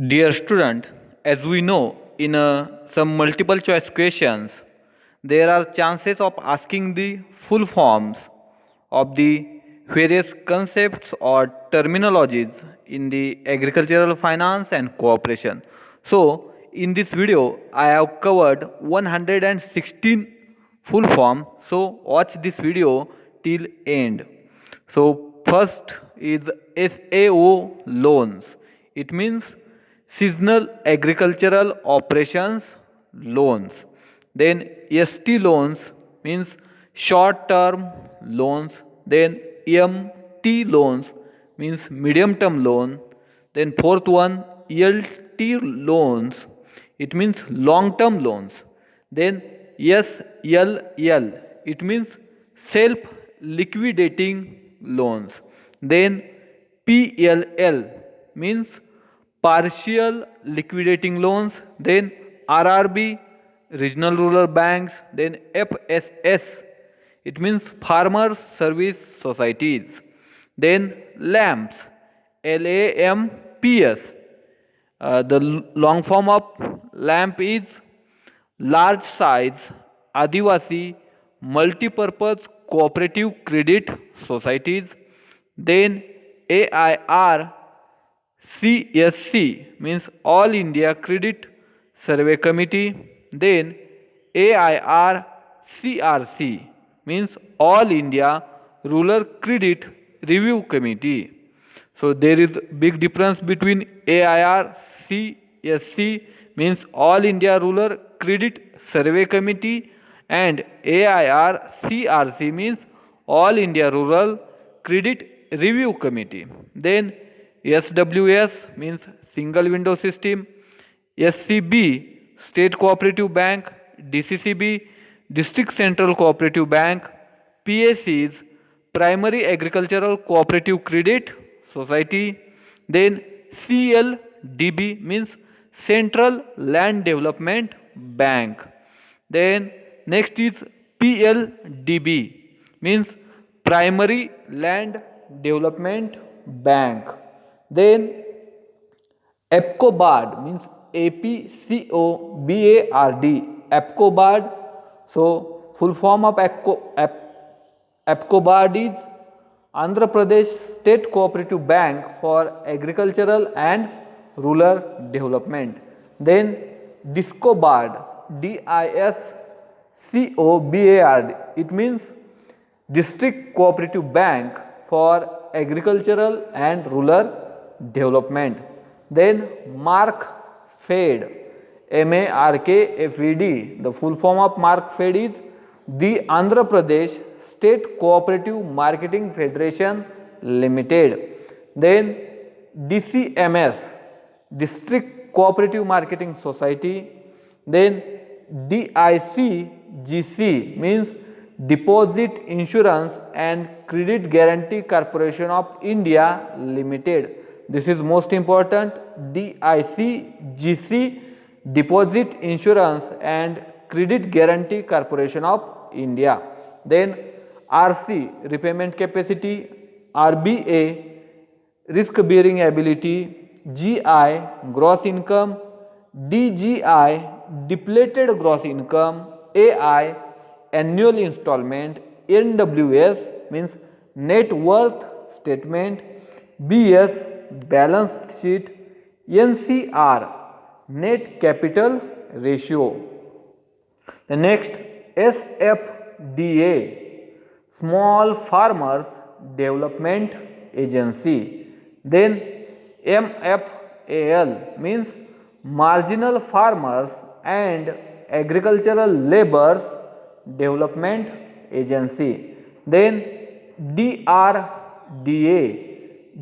Dear student, as we know in some multiple choice questions, there are chances of asking the full forms of the various concepts or terminologies in the agricultural finance and cooperation. So, in this video, I have covered 116 full form. So, watch this video till end. So, first is SAO loans. It means seasonal agricultural operations loans. Then ST loans means short term loans. Then MT loans means medium term loan. Then fourth one LT loans, it means long term loans. Then SLL, it means self liquidating loans. Then PLL means partial liquidating loans. Then RRB, regional rural banks. Then FSS, it means farmer service societies. Then LAMPS, LAMPS, the long form of LAMP is large size Adivasi multipurpose cooperative credit societies. Then AIR CSC means All India Credit Survey Committee. Then AIR CRC means All India Rural Credit Review Committee. So there is big difference between AIR CSC means All India Rural Credit Survey Committee and AIR CRC means All India Rural Credit Review Committee. Then SWS means Single Window System, SCB State Cooperative Bank, DCCB District Central Cooperative Bank, PACs Primary Agricultural Cooperative Credit Society. Then CLDB means Central Land Development Bank. Then next is PLDB means Primary Land Development Bank. Then APCOBARD means APCOBARD, APCOBARD. So full form of APCOBARD is Andhra Pradesh State Cooperative Bank for Agricultural and Rural Development. Then DISCOBARD, DISCOBARD, it means District Cooperative Bank for Agricultural and Rural Development. Then MARCFED, MARKFED, the full form of MARCFED is the Andhra Pradesh State Cooperative Marketing Federation Limited. Then DCMS, District Cooperative Marketing Society. Then DICGC means Deposit Insurance and Credit Guarantee Corporation of India Limited. This is most important. DICGC, Deposit Insurance and Credit Guarantee Corporation of India. Then RC, Repayment Capacity. RBA, Risk Bearing Ability. GI, Gross Income. DGI, Depleted Gross Income. AI, Annual Installment. NWS means Net Worth Statement. BS, Balance Sheet. NCR, Net Capital Ratio. The next SFDA, Small Farmers Development Agency. Then MFAL means Marginal Farmers and Agricultural Laborers Development Agency. Then DRDA,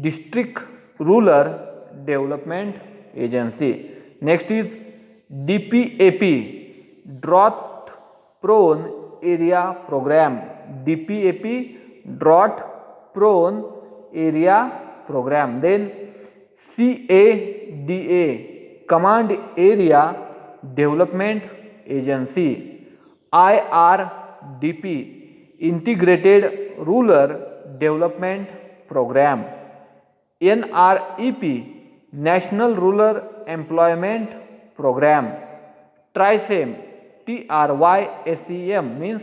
District Rural Development Agency. Next is DPAP, Drought Prone Area Program. DPAP, Drought Prone Area Program. Then CADA, Command Area Development Agency. IRDP, Integrated Rural Development Program. NREP, National Rural Employment Program. TRYSEM, TRYSEM means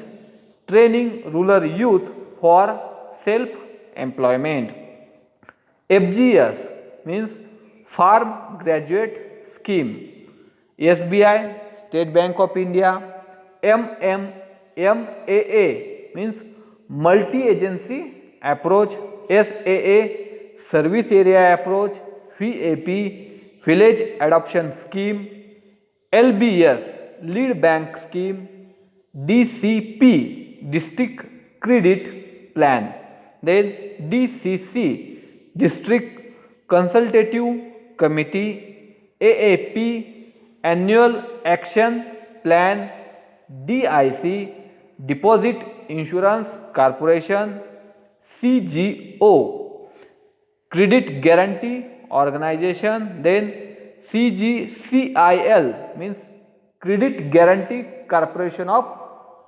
Training Rural Youth for Self-Employment. FGS means Farm Graduate Scheme. SBI, State Bank of India. MMAA means Multi-Agency Approach. SAA, Service Area Approach. VAP, Village Adoption Scheme. LBS, Lead Bank Scheme. DCP, District Credit Plan. Then DCC, District Consultative Committee. AAP, Annual Action Plan. DIC, Deposit Insurance Corporation. CGO, Credit Guarantee Organization. Then CGCIL means Credit Guarantee Corporation of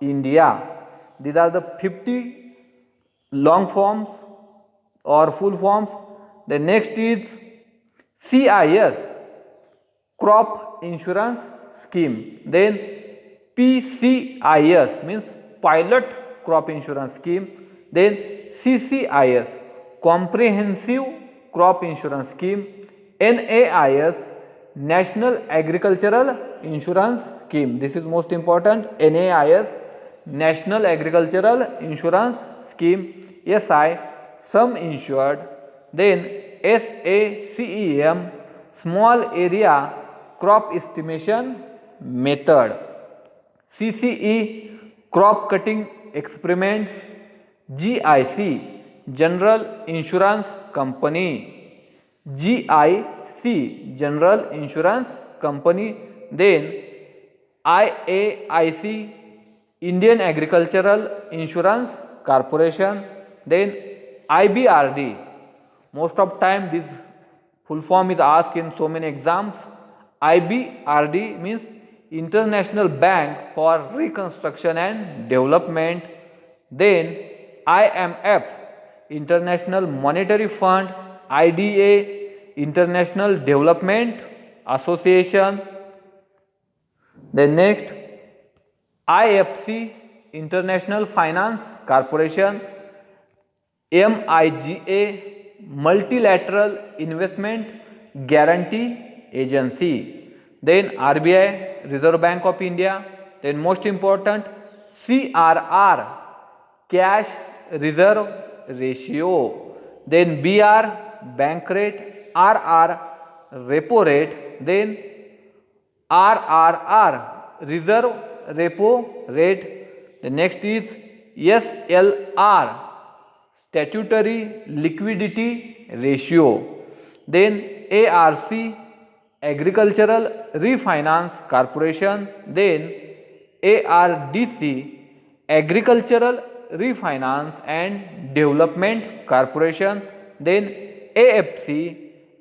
India. These are the 50 long forms or full forms. The next is CIS, Crop Insurance Scheme. Then PCIS means Pilot Crop Insurance Scheme. Then CCIS, Comprehensive Crop Insurance Scheme. NAIS, National Agricultural Insurance Scheme. This is most important. NAIS, National Agricultural Insurance Scheme. SI, Sum Insured. Then SACEM, Small Area Crop Estimation Method. CCE, Crop Cutting Experiments. GIC, General Insurance Company. GIC, General Insurance Company. Then IAIC, Indian Agricultural Insurance Corporation. Then IBRD, most of time this full form is asked in so many exams. IBRD means International Bank for Reconstruction and Development. Then IMF, International Monetary Fund. IDA, International Development Association. Then next IFC, International Finance Corporation. MIGA, Multilateral Investment Guarantee Agency. Then RBI, Reserve Bank of India. Then most important CRR, Cash Reserve Ratio. Then BR, Bank Rate. RR, Repo Rate. Then RRR, Reserve Repo Rate. The next is SLR, Statutory Liquidity Ratio. Then ARC, Agricultural Refinance Corporation. Then ARDC, Agricultural Refinance and Development Corporation. Then AFC,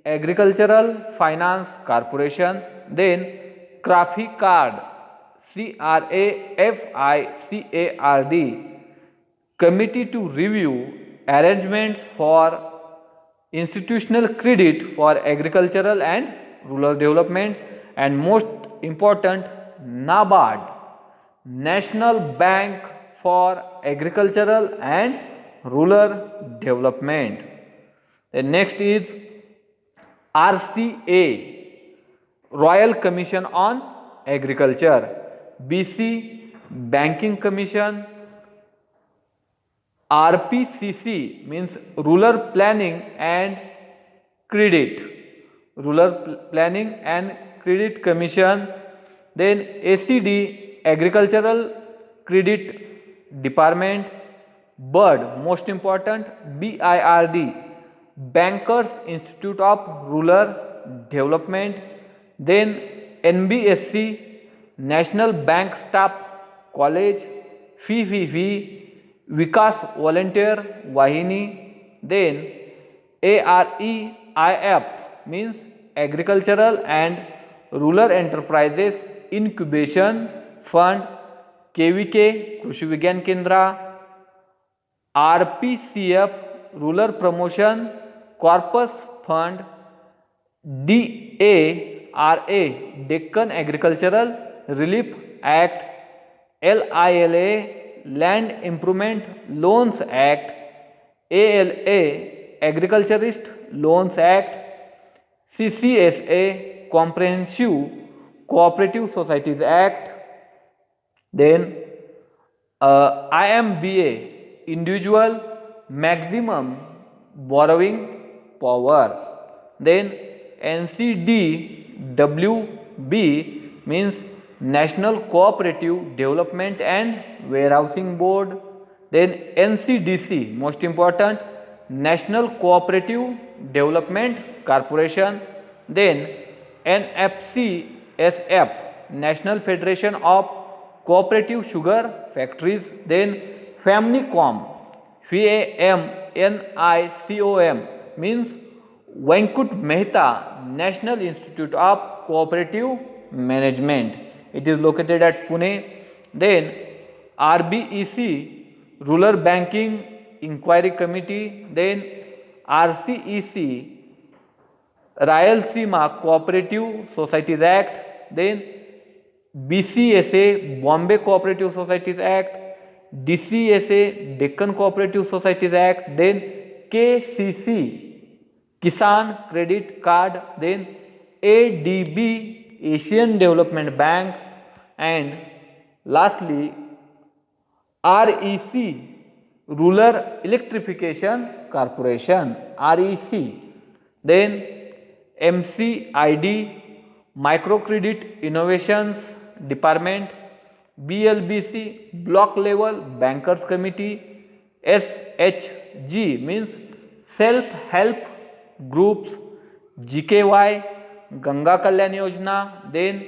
Agricultural Finance Corporation. Then CRAFICARD, CRAFICARD, Committee to Review Arrangements for Institutional Credit for Agricultural and Rural Development. And most important NABARD, National Bank for Agricultural and Rural Development. The next is RCA, Royal Commission on Agriculture. BC, Banking Commission. RPCC means Rural Planning and Credit, Rural Planning and Credit Commission. Then ACD, Agricultural Credit Department. BIRD, most important BIRD, Bankers Institute of Rural Development. Then NBSC, National Bank Staff College. FIFI, Vikas Volunteer Wahini. Then AREIF means Agricultural and Rural Enterprises Incubation Fund. KVK, Krishi Vigyan Kendra. RPCF, Rural Promotion Corpus Fund. DARA, Deccan Agricultural Relief Act, LILA, Land Improvement Loans Act, ALA, Agriculturist Loans Act, CCSA, Comprehensive Cooperative Societies Act, then IMBA, Individual Maximum Borrowing Power, then NCDWB means National Cooperative Development and Warehousing Board, then NCDC, most important, National Cooperative Development Corporation, then NFCSF, National Federation of Cooperative Sugar Factories, then Famnicom, FAMNICOM means Venkut Mehta National Institute of Cooperative Management. It is located at Pune. Then RBEC, Rural Banking Inquiry Committee. Then RCEC, Rayalaseema Cooperative Societies Act. Then BCSA, Bombay Cooperative Societies Act. DCSA, Deccan Cooperative Societies Act. Then KCC, Kisan Credit Card, then ADB, Asian Development Bank, and lastly REC, Rural Electrification Corporation, REC, then MCID, Microcredit Innovations Department, BLBC, Block Level Bankers Committee, SHG means Self Help Groups, GKY, Ganga Kalyan Yojana, then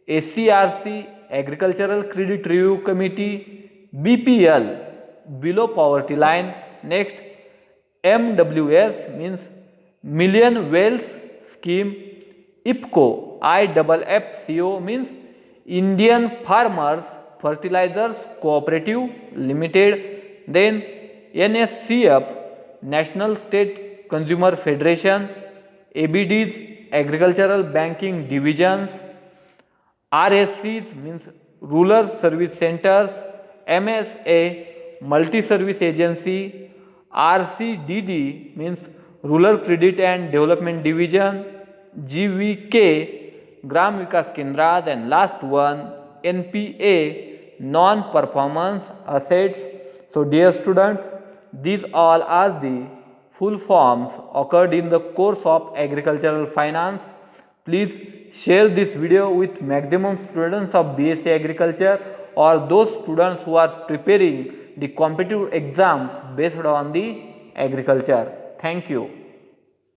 ACRC, Agricultural Credit Review Committee, BPL, Below Poverty Line, next MWS means Million Wells Scheme, IFFCO, IFFCO means Indian Farmers Fertilizers Cooperative Limited, then NSCF, National State Consumer Federation, ABDs, Agricultural Banking Divisions, RSCs means Rural Service Centers, MSA, Multi-Service Agency, RCDD means Rural Credit and Development Division, GVK, Gram Vikas Kendras, and last one NPA, Non-Performance Assets. So dear students, these all are the full forms occurred in the course of agricultural finance. Please share this video with maximum students of BSc Agriculture or those students who are preparing the competitive exams based on the agriculture. Thank you.